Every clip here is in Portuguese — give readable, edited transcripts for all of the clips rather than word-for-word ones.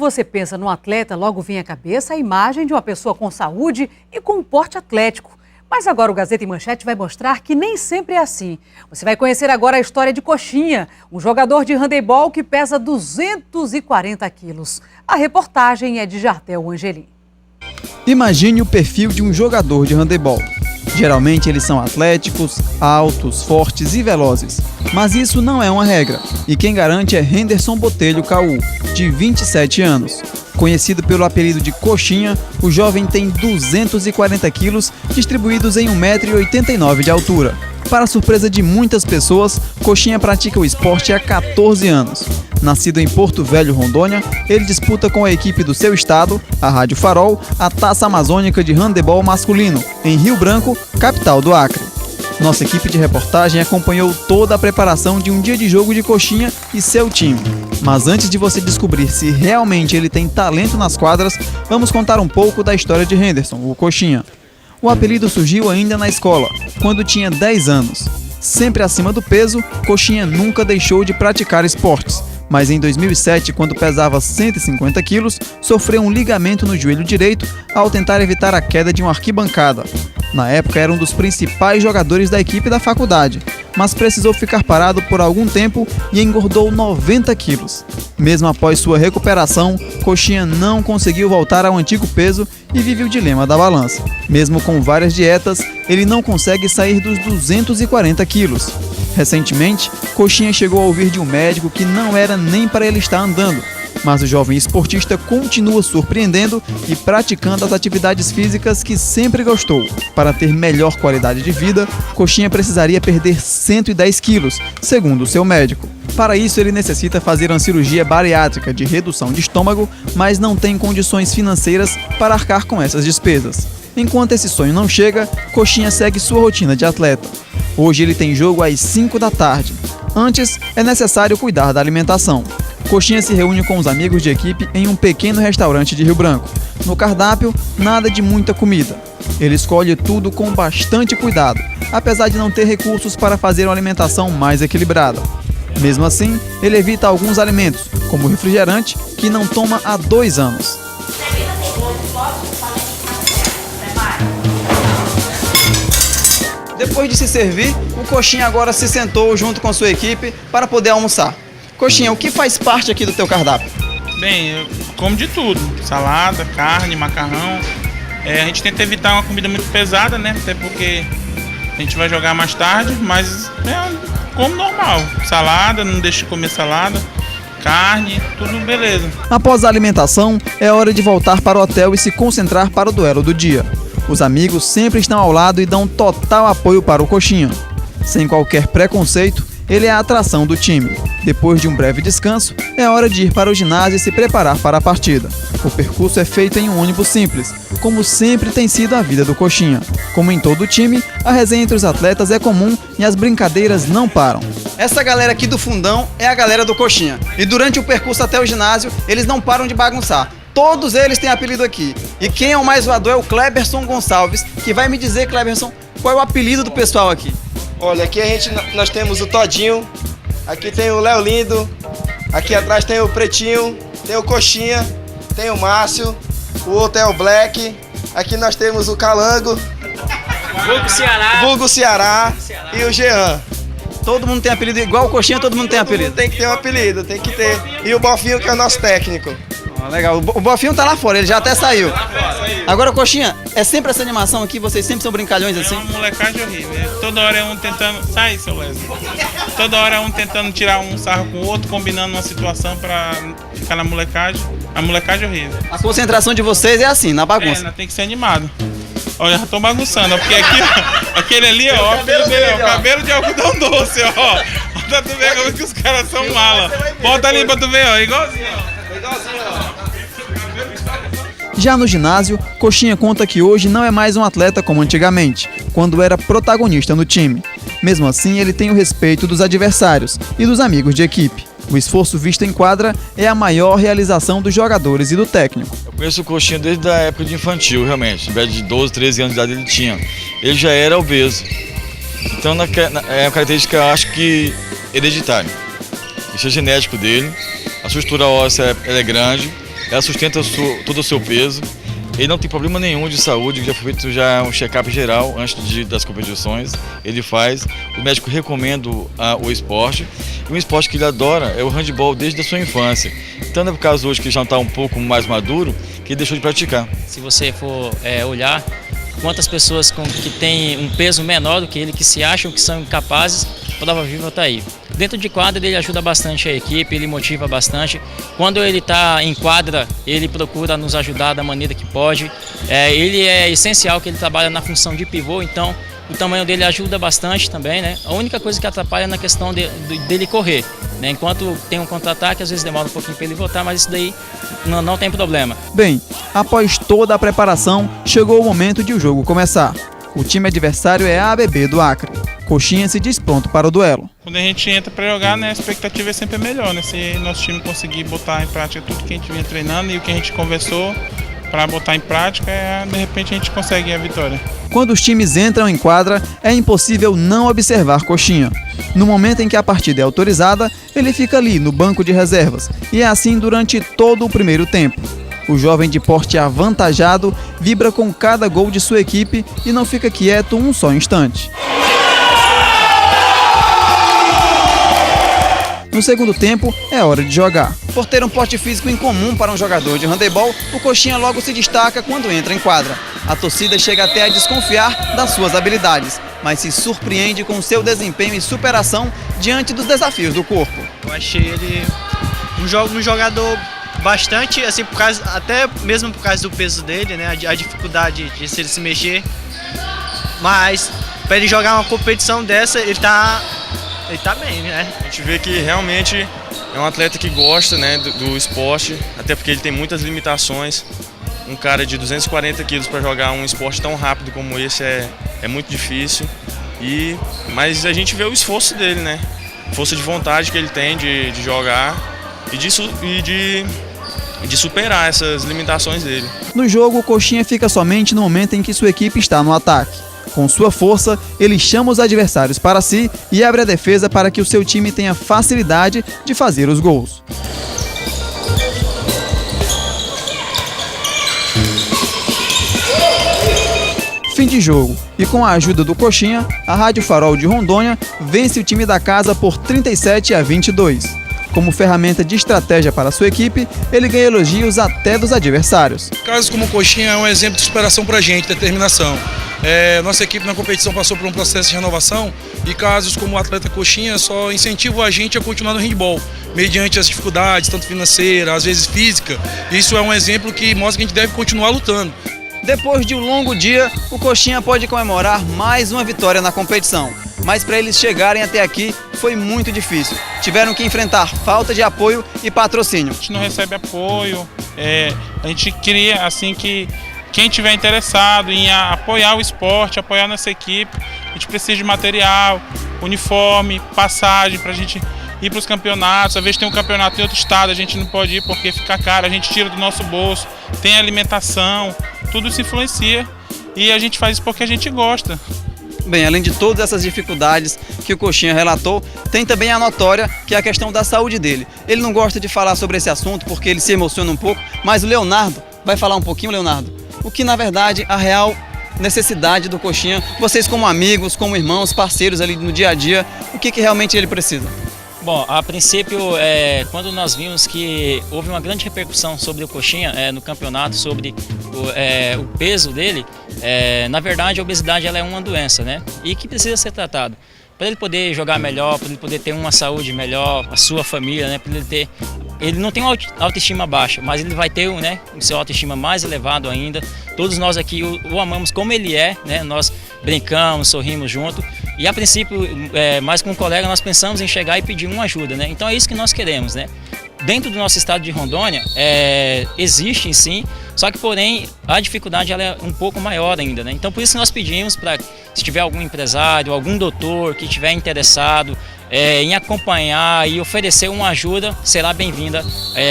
você pensa no atleta, logo vem à cabeça a imagem de uma pessoa com saúde e com um porte atlético. Mas agora o Gazeta em Manchete vai mostrar que nem sempre é assim. Você vai conhecer agora a história de Coxinha, um jogador de handebol que pesa 240 quilos. A reportagem é de Jardel Angelim. Imagine o perfil de um jogador de handebol. Geralmente eles são atléticos, altos, fortes e velozes. Mas isso não é uma regra. E quem garante é Henderson Botelho Caú, de 27 anos. Conhecido pelo apelido de Coxinha, o jovem tem 240 quilos, distribuídos em 1,89 m de altura. Para surpresa de muitas pessoas, Coxinha pratica o esporte há 14 anos. Nascido em Porto Velho, Rondônia, ele disputa com a equipe do seu estado, a Rádio Farol, a Taça Amazônica de Handebol Masculino, em Rio Branco, capital do Acre. Nossa equipe de reportagem acompanhou toda a preparação de um dia de jogo de Coxinha e seu time. Mas antes de você descobrir se realmente ele tem talento nas quadras, vamos contar um pouco da história de Henderson, o Coxinha. O apelido surgiu ainda na escola, quando tinha 10 anos. Sempre acima do peso, Coxinha nunca deixou de praticar esportes. Mas em 2007, quando pesava 150 quilos, sofreu um ligamento no joelho direito ao tentar evitar a queda de uma arquibancada. Na época era um dos principais jogadores da equipe da faculdade, mas precisou ficar parado por algum tempo e engordou 90 quilos. Mesmo após sua recuperação, Coxinha não conseguiu voltar ao antigo peso e vive o dilema da balança. Mesmo com várias dietas, ele não consegue sair dos 240 quilos. Recentemente, Coxinha chegou a ouvir de um médico que não era nem para ele estar andando, mas o jovem esportista continua surpreendendo e praticando as atividades físicas que sempre gostou. Para ter melhor qualidade de vida, Coxinha precisaria perder 110 quilos, segundo o seu médico. Para isso, ele necessita fazer uma cirurgia bariátrica de redução de estômago, mas não tem condições financeiras para arcar com essas despesas. Enquanto esse sonho não chega, Coxinha segue sua rotina de atleta. Hoje ele tem jogo às 5 da tarde. Antes, é necessário cuidar da alimentação. Coxinha se reúne com os amigos de equipe em um pequeno restaurante de Rio Branco. No cardápio, nada de muita comida. Ele escolhe tudo com bastante cuidado, apesar de não ter recursos para fazer uma alimentação mais equilibrada. Mesmo assim, ele evita alguns alimentos, como o refrigerante, que não toma há 2 anos. Depois de se servir, o Coxinha agora se sentou junto com sua equipe para poder almoçar. Coxinha, o que faz parte aqui do teu cardápio? Bem, eu como de tudo. Salada, carne, macarrão. A gente tenta evitar uma comida muito pesada, né? Até porque a gente vai jogar mais tarde, mas como normal. Salada, não deixa de comer salada. Carne, tudo beleza. Após a alimentação, é hora de voltar para o hotel e se concentrar para o duelo do dia. Os amigos sempre estão ao lado e dão total apoio para o Coxinha. Sem qualquer preconceito, ele é a atração do time. Depois de um breve descanso, é hora de ir para o ginásio e se preparar para a partida. O percurso é feito em um ônibus simples, como sempre tem sido a vida do Coxinha. Como em todo o time, a resenha entre os atletas é comum e as brincadeiras não param. Essa galera aqui do fundão é a galera do Coxinha. E durante o percurso até o ginásio, eles não param de bagunçar. Todos eles têm apelido aqui. E quem é o mais voador é o Cleberson Gonçalves, que vai me dizer, Cleberson, qual é o apelido do pessoal aqui? Olha, aqui nós temos o Todinho, aqui tem o Léo Lindo, aqui atrás tem o Pretinho, tem o Coxinha, tem o Márcio, o outro é o Black, aqui nós temos o Calango, Vulgo Ceará e o Jean. Todo mundo tem apelido igual o Coxinha, todo mundo tem apelido. Tem que ter um apelido, tem que ter. E o Bofinho, que é o nosso técnico. Legal, o Bofinho tá lá fora, ele já até saiu. Agora, Coxinha, é sempre essa animação aqui? Vocês sempre são brincalhões assim? É uma molecagem horrível. Toda hora é um tentando... Sai, seu Wesley. Toda hora é um tentando tirar um sarro com o outro, combinando uma situação pra ficar na molecagem. A molecagem é horrível. A concentração de vocês é assim, na bagunça. Tem que ser animado. Olha, já tô bagunçando, ó, porque aqui, ó, aquele ali, ó, cabelo de algodão doce, ó. Pra tu ver como que os caras são mala. Bota ali pra tu ver, ó, igualzinho, ó. Já no ginásio, Coxinha conta que hoje não é mais um atleta como antigamente, quando era protagonista no time. Mesmo assim, ele tem o respeito dos adversários e dos amigos de equipe. O esforço visto em quadra é a maior realização dos jogadores e do técnico. Eu conheço o Coxinha desde a época de infantil, realmente. Em vez de 12, 13 anos de idade ele tinha. Ele já era obeso. Então é uma característica, eu acho que hereditária. Isso é genético dele. A sua estrutura óssea ela é grande. ela sustenta todo o seu peso. Ele não tem problema nenhum de saúde, já foi feito um check-up geral antes das competições, ele faz. O médico recomenda o esporte. E um esporte que ele adora é o handebol desde a sua infância. Então é por causa hoje que ele já está um pouco mais maduro, que ele deixou de praticar. Se você for olhar quantas pessoas que têm um peso menor do que ele, que se acham que são incapazes, provavelmente está aí. Dentro de quadra ele ajuda bastante a equipe, ele motiva bastante. Quando ele está em quadra, ele procura nos ajudar da maneira que pode. Ele é essencial que ele trabalha na função de pivô, então o tamanho dele ajuda bastante também, né? A única coisa que atrapalha é na questão dele correr, né? Enquanto tem um contra-ataque, às vezes demora um pouquinho para ele voltar, mas isso daí não tem problema. Bem, após toda a preparação, chegou o momento de o jogo começar. O time adversário é a ABB do Acre. Coxinha se diz pronto para o duelo. Quando a gente entra para jogar, né, a expectativa é sempre melhor, né? Se nosso time conseguir botar em prática tudo que a gente vinha treinando e o que a gente conversou para botar em prática, de repente a gente consegue a vitória. Quando os times entram em quadra, é impossível não observar Coxinha. No momento em que a partida é autorizada, ele fica ali no banco de reservas, e é assim durante todo o primeiro tempo. O jovem de porte avantajado vibra com cada gol de sua equipe e não fica quieto um só instante. No segundo tempo, é hora de jogar. Por ter um porte físico incomum para um jogador de handebol, o Coxinha logo se destaca quando entra em quadra. A torcida chega até a desconfiar das suas habilidades, mas se surpreende com seu desempenho e superação diante dos desafios do corpo. Eu achei ele um jogador bastante, assim, até mesmo por causa do peso dele, né, a dificuldade de ele se mexer, mas para ele jogar uma competição dessa, ele tá bem, né? A gente vê que realmente é um atleta que gosta, né, do esporte, até porque ele tem muitas limitações. Um cara de 240 quilos para jogar um esporte tão rápido como esse é muito difícil. Mas a gente vê o esforço dele, né? Força de vontade que ele tem de jogar e de superar essas limitações dele. No jogo, o Coxinha fica somente no momento em que sua equipe está no ataque. Com sua força, ele chama os adversários para si e abre a defesa para que o seu time tenha facilidade de fazer os gols. Fim de jogo, e com a ajuda do Coxinha, a Rádio Farol de Rondônia vence o time da casa por 37-22. Como ferramenta de estratégia para sua equipe, ele ganha elogios até dos adversários. Casos como o Coxinha é um exemplo de superação para a gente, determinação. Nossa equipe na competição passou por um processo de renovação e casos como o atleta Coxinha só incentivam a gente a continuar no handebol, mediante as dificuldades, tanto financeiras, às vezes física. Isso é um exemplo que mostra que a gente deve continuar lutando. Depois de um longo dia, o Coxinha pode comemorar mais uma vitória na competição. Mas para eles chegarem até aqui foi muito difícil. Tiveram que enfrentar falta de apoio e patrocínio. A gente não recebe apoio, a gente queria assim que quem tiver interessado em apoiar o esporte, apoiar nossa equipe, a gente precisa de material, uniforme, passagem para a gente ir para os campeonatos. Às vezes tem um campeonato em outro estado, a gente não pode ir porque fica caro, a gente tira do nosso bolso, tem alimentação, tudo isso influencia e a gente faz isso porque a gente gosta. Bem, além de todas essas dificuldades que o Coxinha relatou, tem também a notória, que é a questão da saúde dele. Ele não gosta de falar sobre esse assunto porque ele se emociona um pouco, mas o Leonardo vai falar um pouquinho, Leonardo. O que, na verdade, a real necessidade do Coxinha, vocês como amigos, como irmãos, parceiros ali no dia a dia, o que realmente ele precisa? Bom, a princípio, quando nós vimos que houve uma grande repercussão sobre o Coxinha no campeonato, sobre o peso dele, na verdade a obesidade ela é uma doença, né? E que precisa ser tratado. Para ele poder jogar melhor, para ele poder ter uma saúde melhor, a sua família, né? Ele não tem uma autoestima baixa, mas ele vai ter, né, o seu autoestima mais elevado ainda. Todos nós aqui o amamos como ele é, né? Nós brincamos, sorrimos junto. E a princípio, mais com um colega, nós pensamos em chegar e pedir uma ajuda, né? Então é isso que nós queremos, né? Dentro do nosso estado de Rondônia, existe sim, só que porém a dificuldade ela é um pouco maior ainda, né? Então por isso nós pedimos para, se tiver algum empresário, algum doutor que estiver interessado em acompanhar e oferecer uma ajuda, será bem-vinda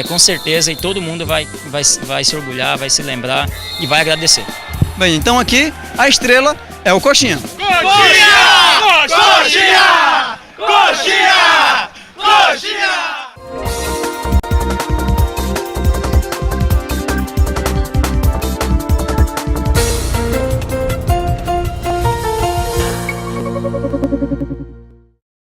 com certeza, e todo mundo vai se orgulhar, vai se lembrar e vai agradecer. Bem, então aqui a estrela é o Coxinha. Coxinha!